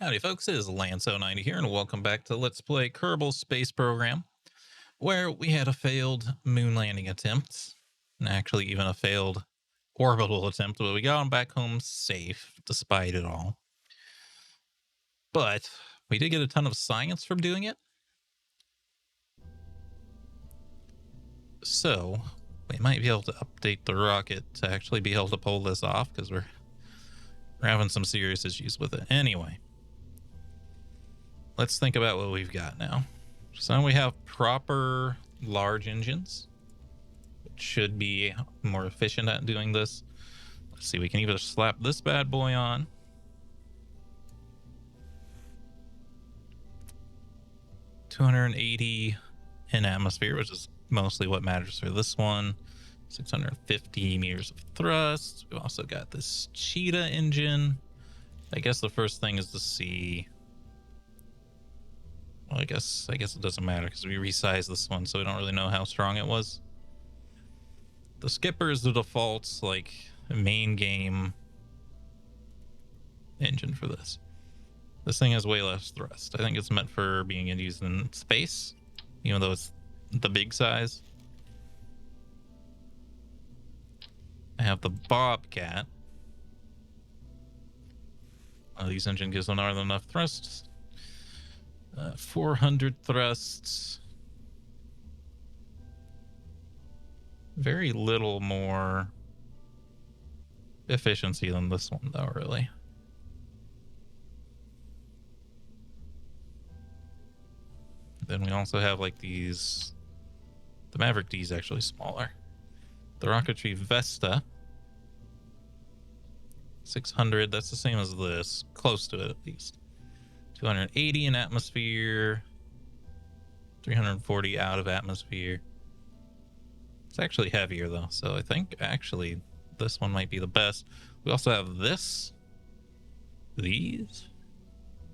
Howdy folks, it is Lanso90 here, and welcome back to Let's Play Kerbal Space Program, where we had a failed moon landing attempt, and actually even a failed orbital attempt, but we got them back home safe, despite it all. But we did get a ton of science from doing it. So, we might be able to update the rocket to actually be able to pull this off, because we're having some serious issues with it. Anyway. Let's think about what we've got now. So we have proper large engines, which should be more efficient at doing this. Let's see, we can either slap this bad boy on. $280 in atmosphere, which is mostly what matters for this one. 650 meters of thrust. We've also got this Cheetah engine. I guess the first thing is to see... Well, I guess it doesn't matter because we resized this one, so we don't really know how strong it was. The Skipper is the default, like, main game engine for this. This thing has way less thrust. I think it's meant for being used in space, even though it's the big size. I have the Bobcat. These engine gives them not enough thrust. 400 thrusts. Very little more efficiency than this one, though, really. Then we also have like these. The Maverick D is actually smaller. The Rocketry Vesta. 600, that's the same as this. Close to it, at least. 280 in atmosphere, 340 out of atmosphere. It's actually heavier though, so I think actually this one might be the best. We also have these.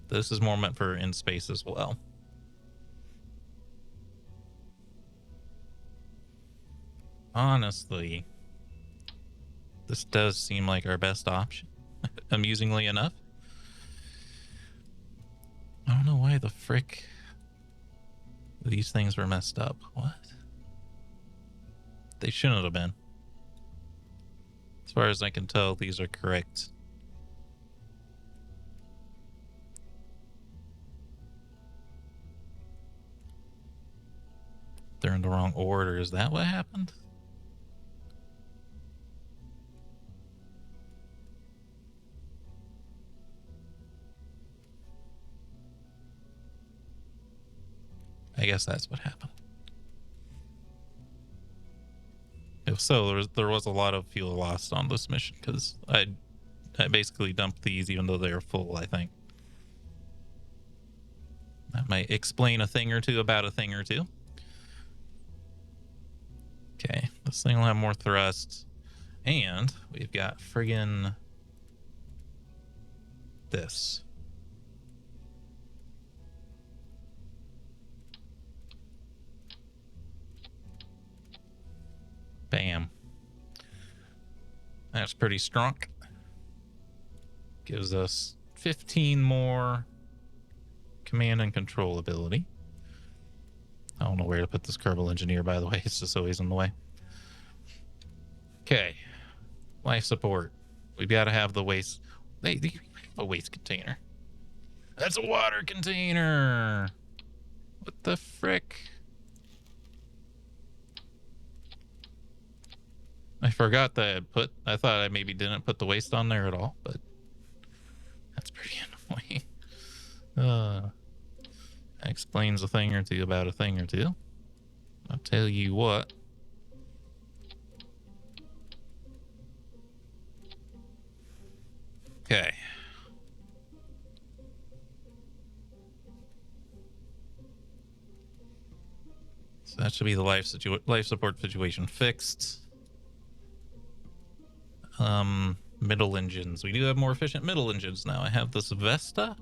This is more meant for in space as well. Honestly, this does seem like our best option, amusingly enough. I don't know why the frick these things were messed up. What? They shouldn't have been. As far as I can tell, these are correct. They're in the wrong order. Is that what happened? I guess that's what happened. If so, there was a lot of fuel lost on this mission because I basically dumped these even though they were full, I think. That might explain a thing or two about a thing or two. Okay, this thing will have more thrust. And we've got friggin' this. Bam. That's pretty strong. Gives us 15 more command and control ability. I don't know where to put this Kerbal engineer, by the way. It's just always in the way. Okay. Life support. We've got to have the waste. They have a waste container. That's a water container. What the frick? I forgot that I thought I maybe didn't put the waste on there at all, but that's pretty annoying. That explains a thing or two about a thing or two. I'll tell you what. Okay. So that should be the life support situation fixed. Middle engines. We do have more efficient middle engines now. I have this Vesta.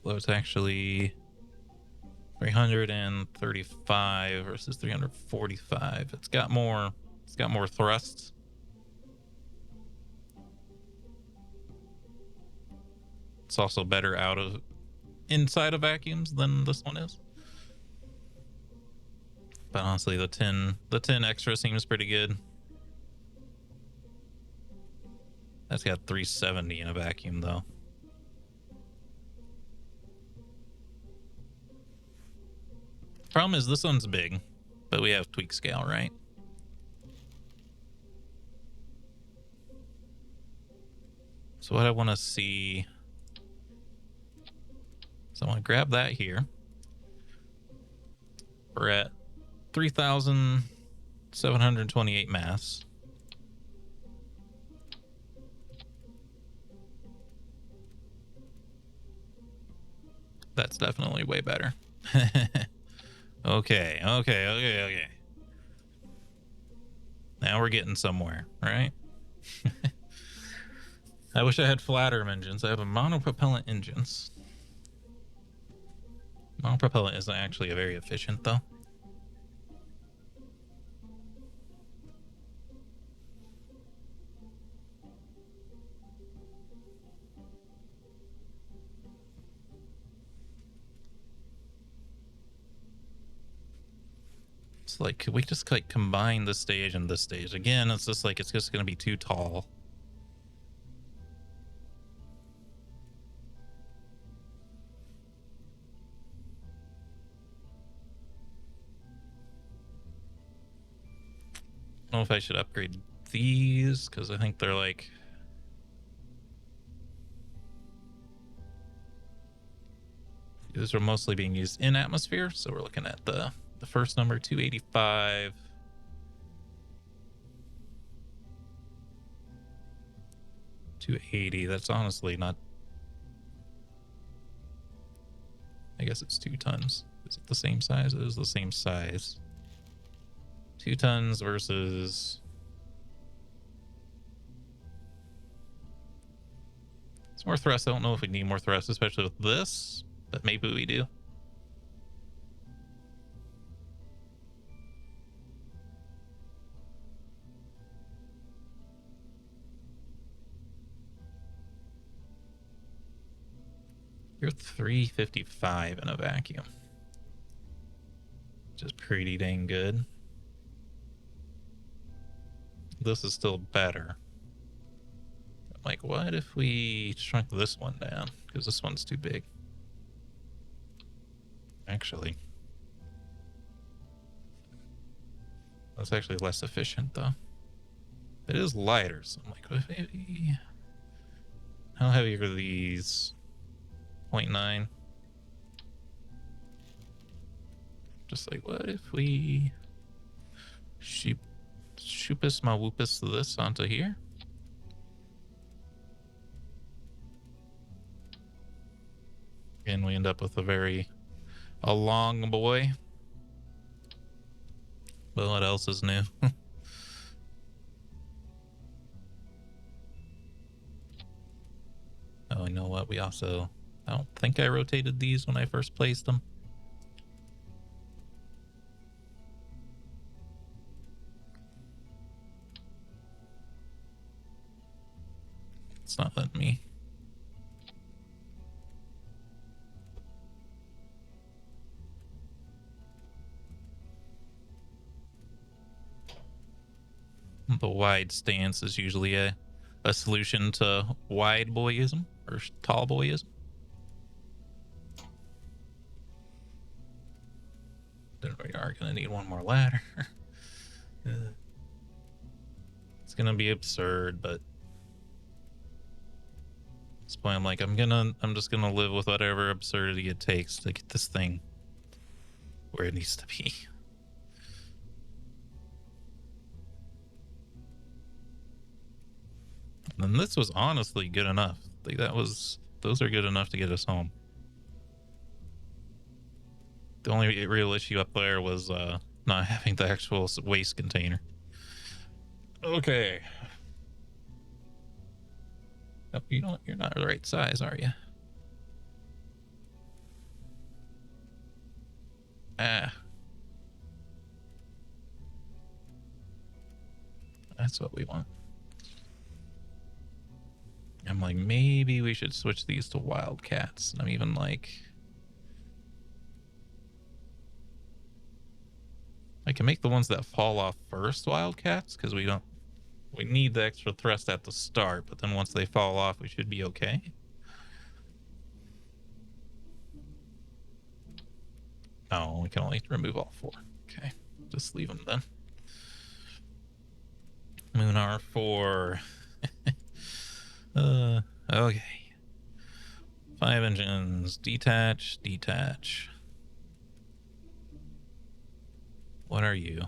Well, it's actually 335 versus 345. It's got more thrust. It's also better inside of vacuums than this one is. But honestly, the 10 extra seems pretty good. That's got 370 in a vacuum though. Problem is this one's big, but we have tweak scale, right? So what I want to see, so I want to grab that here. We're at 3,728 mass. That's definitely way better. Okay. Now we're getting somewhere, right? I wish I had flat arm engines. I have a monopropellant engines. Monopropellant isn't actually a very efficient though. It's like, could we just like combine this stage and this stage? Again, it's just like, it's just going to be too tall. I don't know if I should upgrade these because I think they're like, these are mostly being used in atmosphere. So we're looking at the first number, 285. $280. That's honestly not. I guess it's 2 tons. Is it the same size? It is the same size. 2 tons versus. It's more thrust. I don't know if we need more thrust, especially with this, but maybe we do. You're 355 in a vacuum, which is pretty dang good. This is still better. I'm like, what if we shrunk this one down? Because this one's too big. Actually, that's actually less efficient though. It is lighter, so I'm like, what if maybe... How heavy are these? 0.9. Just like, what if we shoopus ma whoopus this onto here? And we end up with a long boy. But what else is new? Oh, you know what? We also... I don't think I rotated these when I first placed them. It's not letting me. The wide stance is usually a solution to wide boyism or tall boyism. Then we are going to need one more ladder. It's going to be absurd, but at this point I'm like, I'm just going to live with whatever absurdity it takes to get this thing where it needs to be. And this was honestly good enough. Like those are good enough to get us home. The only real issue up there was not having the actual waste container. Okay. Nope, you're not the right size, are you? Ah. That's what we want. I'm like, maybe we should switch these to Wildcats. I'm even like, I can make the ones that fall off first Wildcats, because we need the extra thrust at the start, but then once they fall off, we should be okay. Oh, we can only remove all 4. Okay, just leave them then. Moon R4. Okay. 5 engines. Detach, detach. What are you?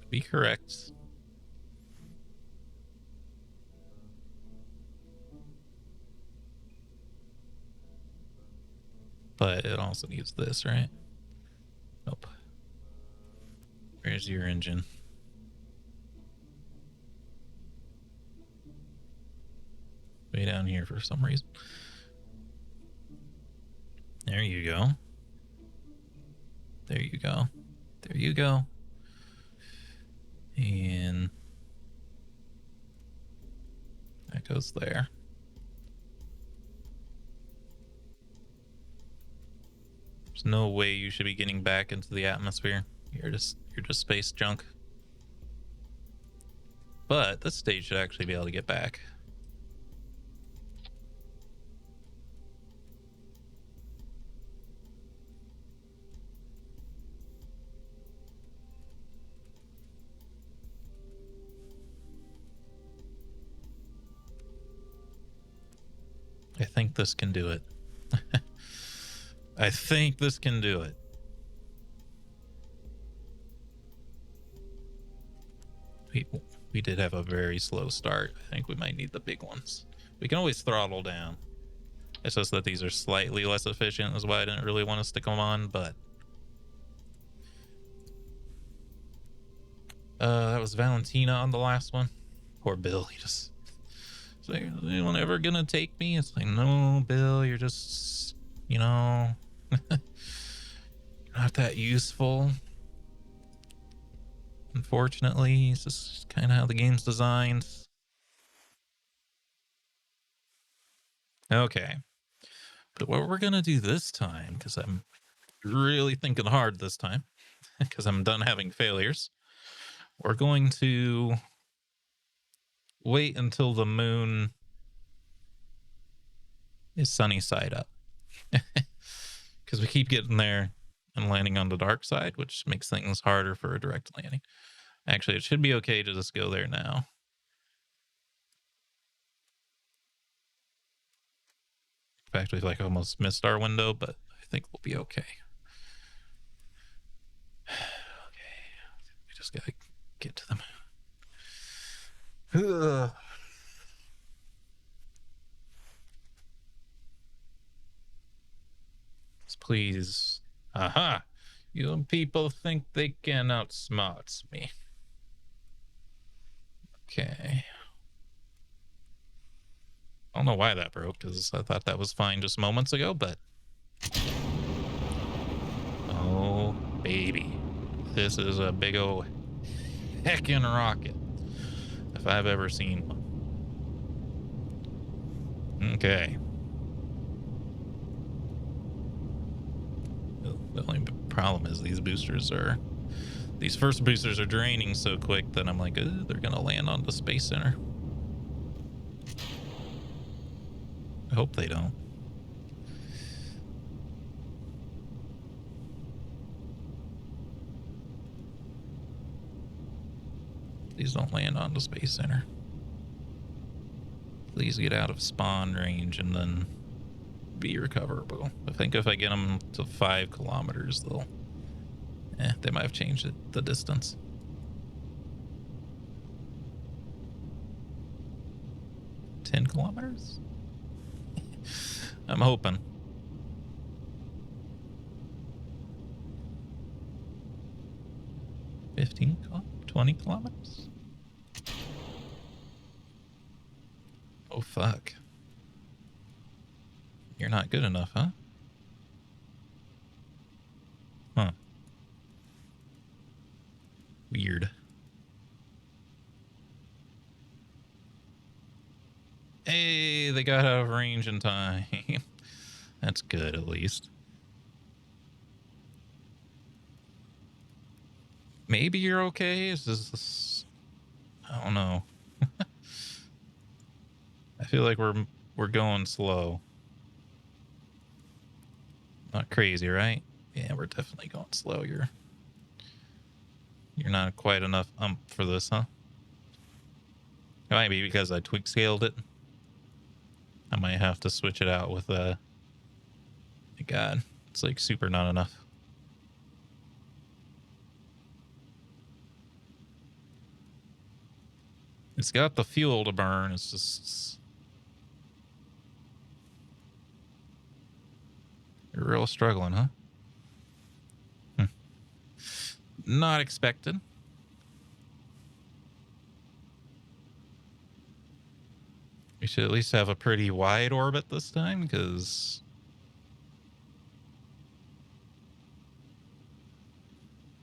Be correct. But it also needs this, right? Nope. Where's your engine? Way down here for some reason. There you go. There you go. There you go. And that goes there. There's no way you should be getting back into the atmosphere. You're just space junk. But this stage should actually be able to get back. I think this can do it. I think this can do it. We did have a very slow start. I think we might need the big ones. We can always throttle down. It's just that these are slightly less efficient, is why I didn't really want to stick them on, but... that was Valentina on the last one. Poor Bill, he just... It's like, is anyone ever gonna take me? It's like, no, Bill, you're just, you know... not that useful. Unfortunately, it's just kind of how the game's designed. Okay. But what we're gonna do this time, because I'm really thinking hard this time, because I'm done having failures, we're going to wait until the moon is sunny side up. Because we keep getting there and landing on the dark side, which makes things harder for a direct landing. Actually, it should be okay to just go there now. In fact, we've like almost missed our window, but I think we'll be okay. Okay, we just gotta get to them. Please. Aha! You people think they can outsmart me. Okay. I don't know why that broke, because I thought that was fine just moments ago, but... Oh, baby. This is a big old heckin' rocket, if I've ever seen one. Okay. The only problem is these first boosters are draining so quick that I'm like, they're gonna land on the Space Center. I hope they don't. Please don't land on the Space Center. Please get out of spawn range and then be recoverable. I think if I get them to 5 kilometers, they might have changed the distance. $10 kilometers? I'm hoping. 15, 20 kilometers? Oh, fuck. You're not good enough, huh? Huh. Weird. Hey, they got out of range in time. That's good, at least. Maybe you're okay? Is this... I don't know. I feel like we're going slow. Not crazy, right? Yeah, we're definitely going slow. You're not quite enough for this, huh? It might be because I tweak scaled it. I might have to switch it out with God, it's like super not enough. It's got the fuel to burn. It's just you're real struggling, huh? Not expected. We should at least have a pretty wide orbit this time, because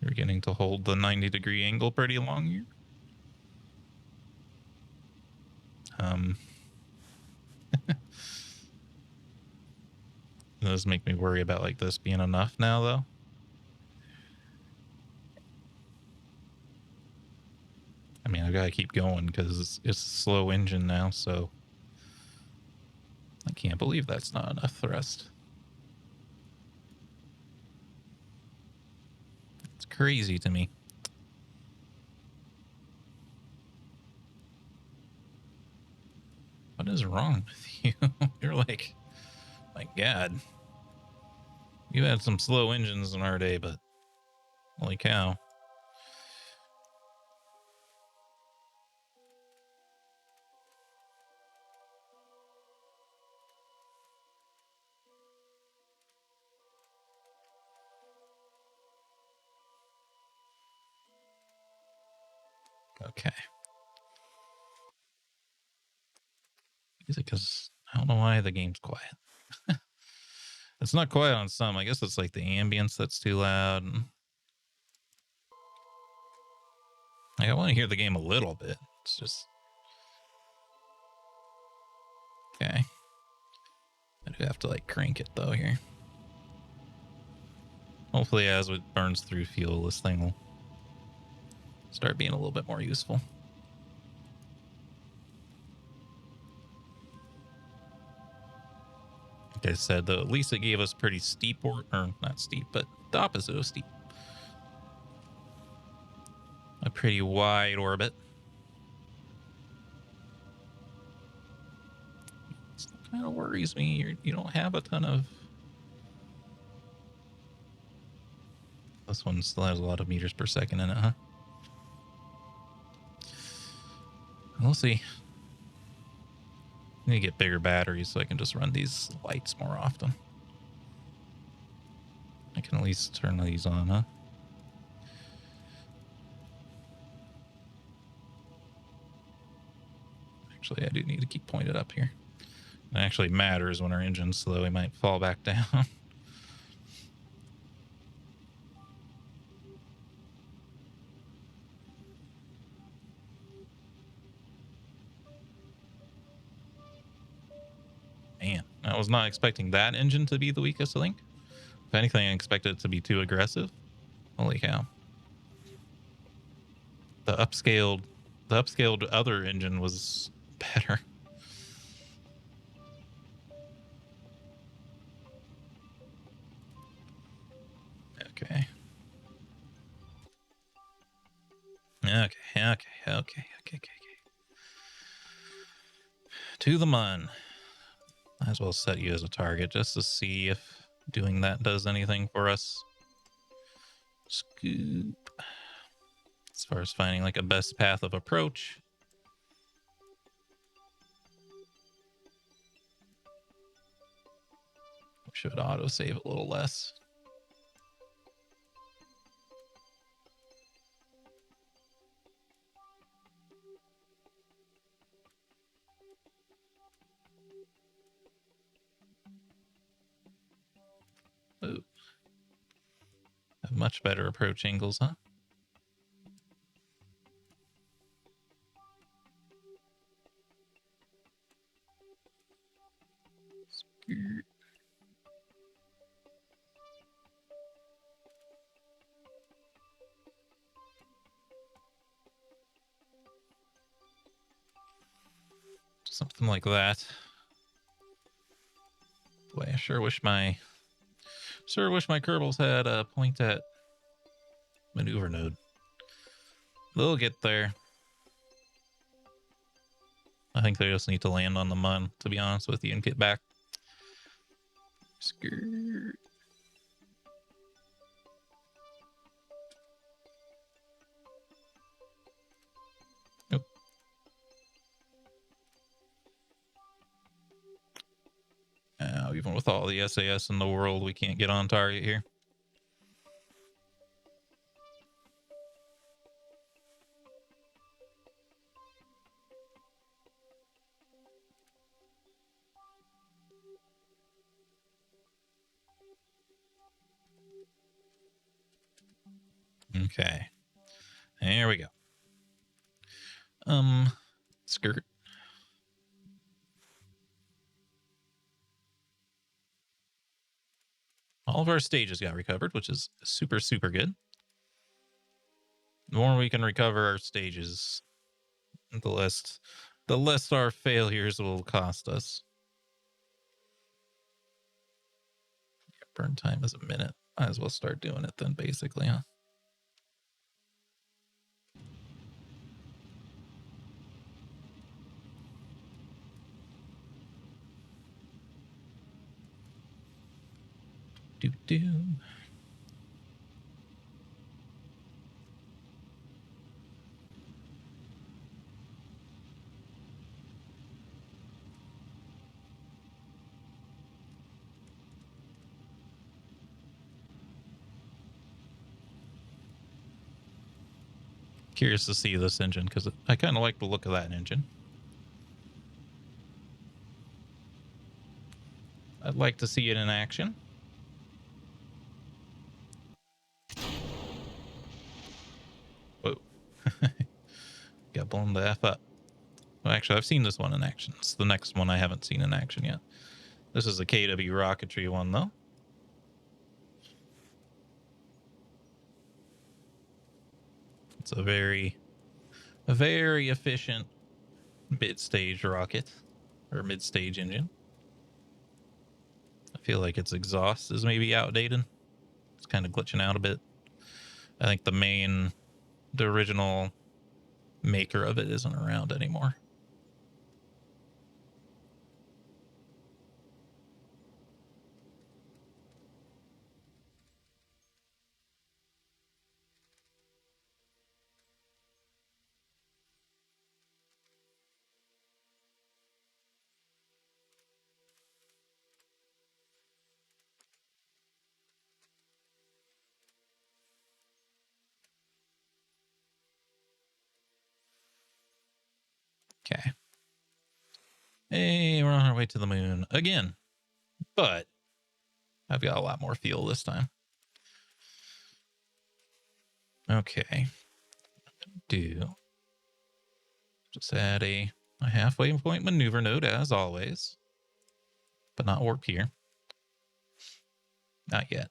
you're getting to hold the 90-degree angle pretty long here. It does make me worry about like this being enough now, though. I mean, I've got to keep going because it's a slow engine now, so I can't believe that's not enough thrust. It's crazy to me. What is wrong with you? You're like, my God. You've had some slow engines in our day, but holy cow. Okay. Is it because I don't know why the game's quiet? It's not quiet on some. I guess it's like the ambience that's too loud. Like, I want to hear the game a little bit. It's just... Okay. I do have to like crank it though here. Hopefully as it burns through fuel, this thing will start being a little bit more useful. Like I said, though, at least it gave us pretty steep, or not steep, but the opposite of steep. A pretty wide orbit. Still kind of worries me. You don't have a ton of... This one still has a lot of meters per second in it, huh? We'll see. I need to get bigger batteries so I can just run these lights more often. I can at least turn these on, huh? Actually, I do need to keep pointed up here. It actually matters when our engine's slow. We might fall back down. Man, I was not expecting that engine to be the weakest link. If anything, I expected it to be too aggressive. Holy cow. The upscaled other engine was better. Okay. Okay. To the mun. Might as well set you as a target just to see if doing that does anything for us. Scoop. As far as finding like a best path of approach. We should autosave a little less. Much better approach angles, huh? Something like that. Boy, I sure wish my Kerbals had a point at maneuver node. They'll get there. I think they just need to land on the mun, to be honest with you, and get back. Skirt. Nope. Even with all the SAS in the world, we can't get on target here. Okay. There we go. Skirt. All of our stages got recovered, which is super, super good. The more we can recover our stages, the less our failures will cost us. Burn time is a minute. Might as well start doing it then, basically, huh? Do. Curious to see this engine because I kind of like the look of that engine. I'd like to see it in action. Whoa. Got blown the F up. Well, actually, I've seen this one in action. It's the next one I haven't seen in action yet. This is a KW rocketry one, though. It's a very efficient mid-stage rocket, or mid-stage engine. I feel like its exhaust is maybe outdated. It's kind of glitching out a bit. I think the original maker of it isn't around anymore. Okay. Hey, we're on our way to the moon again, but I've got a lot more fuel this time. Okay. Just add a halfway point maneuver node as always, but not warp here. Not yet.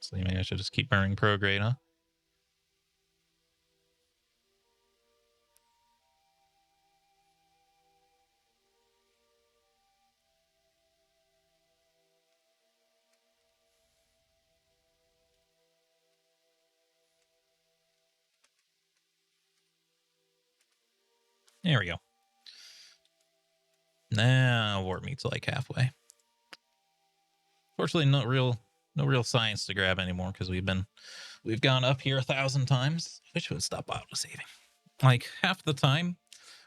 So maybe I should just keep burning prograde, huh? There we go. Now warp meets like halfway. Fortunately, no real science to grab anymore because we've gone up here 1,000 times. I wish it would stop autosaving. Like half the time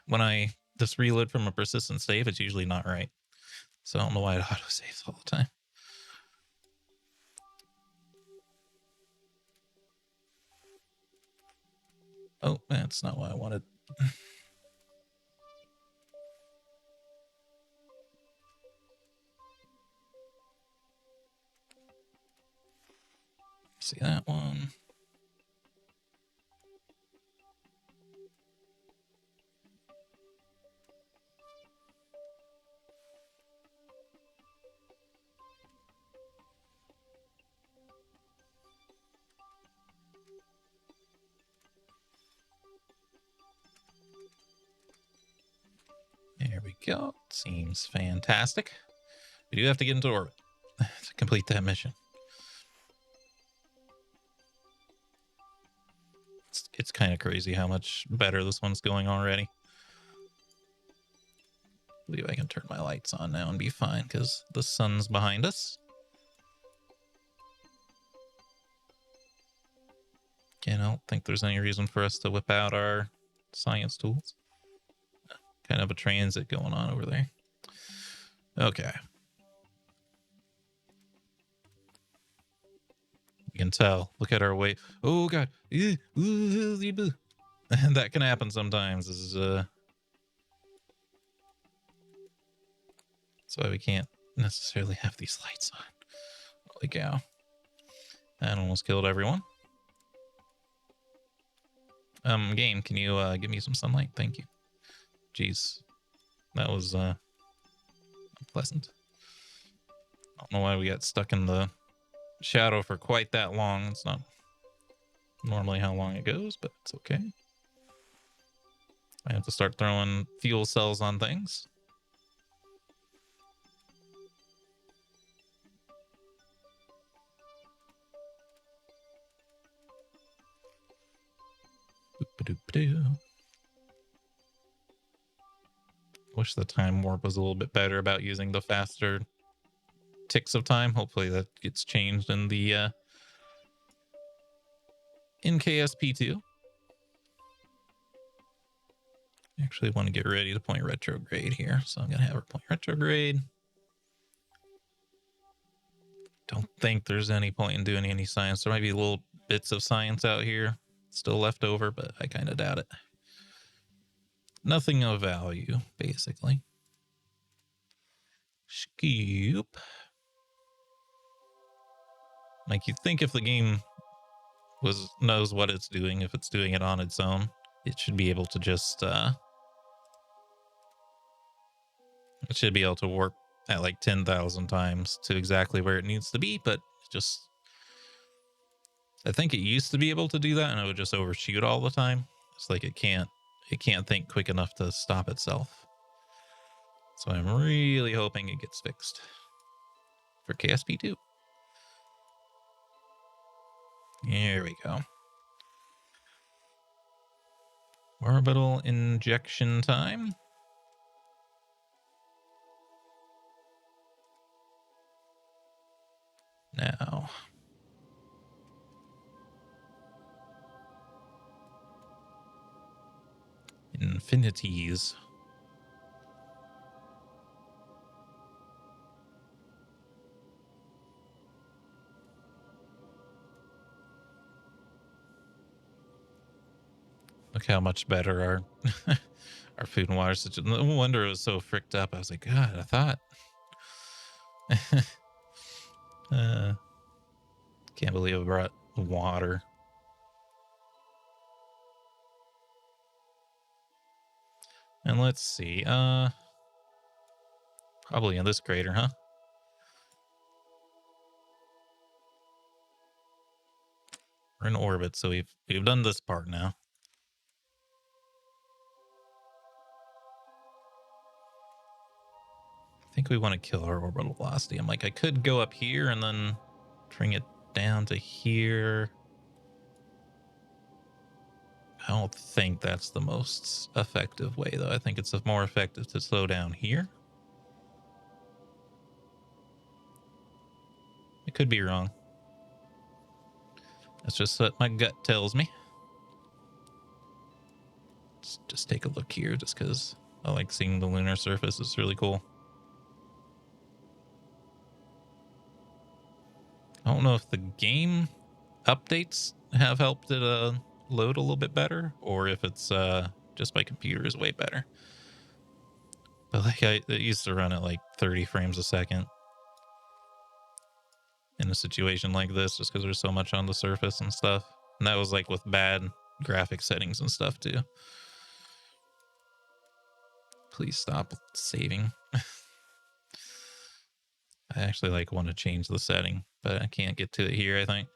when I just reload from a persistent save, it's usually not right. So I don't know why it autosaves all the time. Oh, that's not what I wanted. See that one. There we go. Seems fantastic. We do have to get into orbit to complete that mission. It's kind of crazy how much better this one's going already. I believe I can turn my lights on now and be fine because the sun's behind us. Again, I don't think there's any reason for us to whip out our science tools. Kind of a transit going on over there. Okay. You can tell. Look at our weight. Oh, God. That can happen sometimes. That's why we can't necessarily have these lights on. Holy cow. That almost killed everyone. Game, can you give me some sunlight? Thank you. Jeez. That was pleasant. I don't know why we got stuck in the shadow for quite that long. It's not normally how long it goes, but it's okay. I have to start throwing fuel cells on things. Wish the time warp was a little bit better about using the faster ticks of time. Hopefully that gets changed in the in KSP2. Actually want to get ready to point retrograde here, so I'm gonna have her point retrograde. Don't think there's any point in doing any science. There might be little bits of science out here still left over, but I kind of doubt it. Nothing of value, basically. Scoop. Like, you'd think if the game knows what it's doing, if it's doing it on its own, it should be able to just it should be able to warp at like 10,000 times to exactly where it needs to be, but just I think it used to be able to do that and it would just overshoot all the time. It's like it can't think quick enough to stop itself. So I'm really hoping it gets fixed for KSP2. Here we go. Orbital injection time. Now. Infinities. Look how much better our our food and water situation. No wonder it was so fricked up. I was like, God, I thought. Can't believe I brought water. And let's see. Probably in this crater, huh? We're in orbit, so we've done this part now. I think we want to kill our orbital velocity. I'm like, I could go up here and then bring it down to here. I don't think that's the most effective way, though. I think it's more effective to slow down here. I could be wrong. That's just what my gut tells me. Let's just take a look here, just because I like seeing the lunar surface. It's really cool. I don't know if the game updates have helped it load a little bit better, or if it's just my computer is way better. But like it used to run at like 30 frames a second in a situation like this, just because there's so much on the surface and stuff. And that was like with bad graphic settings and stuff too. Please stop saving. I actually like want to change the setting, but I can't get to it here, I think.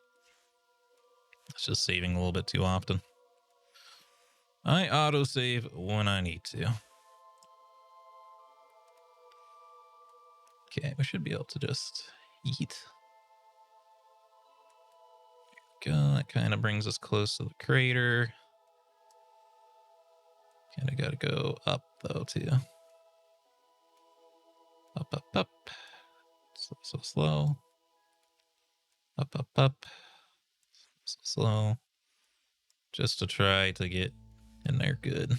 It's just saving a little bit too often. I autosave when I need to. Okay, we should be able to just eat. Go. That kind of brings us close to the crater. Kind of got to go up though too. Up, up, up. So slow. Up, up, up. So slow. Just to try to get in there good.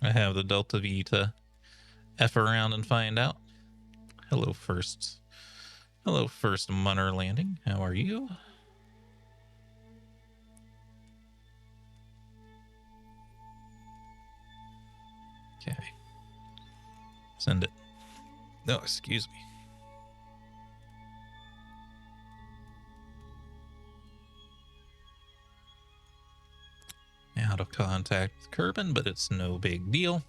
I have the Delta V to F around and find out. Hello, first Munner landing. How are you? Okay. Send it. No, excuse me. Out of contact with Kerbin, but it's no big deal.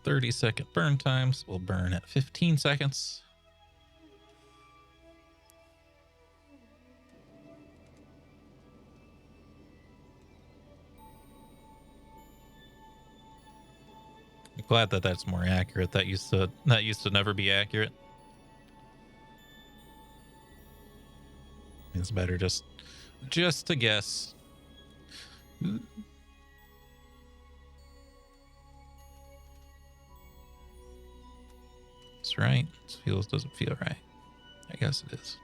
"30-second burn times will burn at 15 seconds. I'm glad that that's more accurate. That used to never be accurate. It's better just to guess. That's right. This doesn't feel right. I guess it is.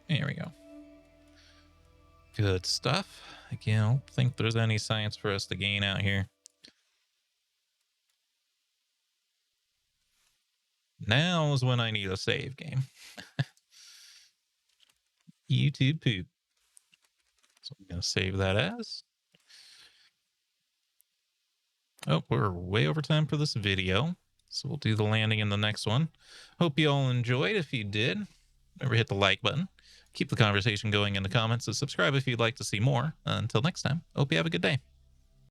There we go. Good stuff. Again, I don't think there's any science for us to gain out here. Now is when I need a save game. YouTube poop. So I'm going to save that as. Oh, we're way over time for this video. So we'll do the landing in the next one. Hope you all enjoyed. If you did, remember hit the like button. Keep the conversation going in the comments and subscribe if you'd like to see more. Until next time, hope you have a good day.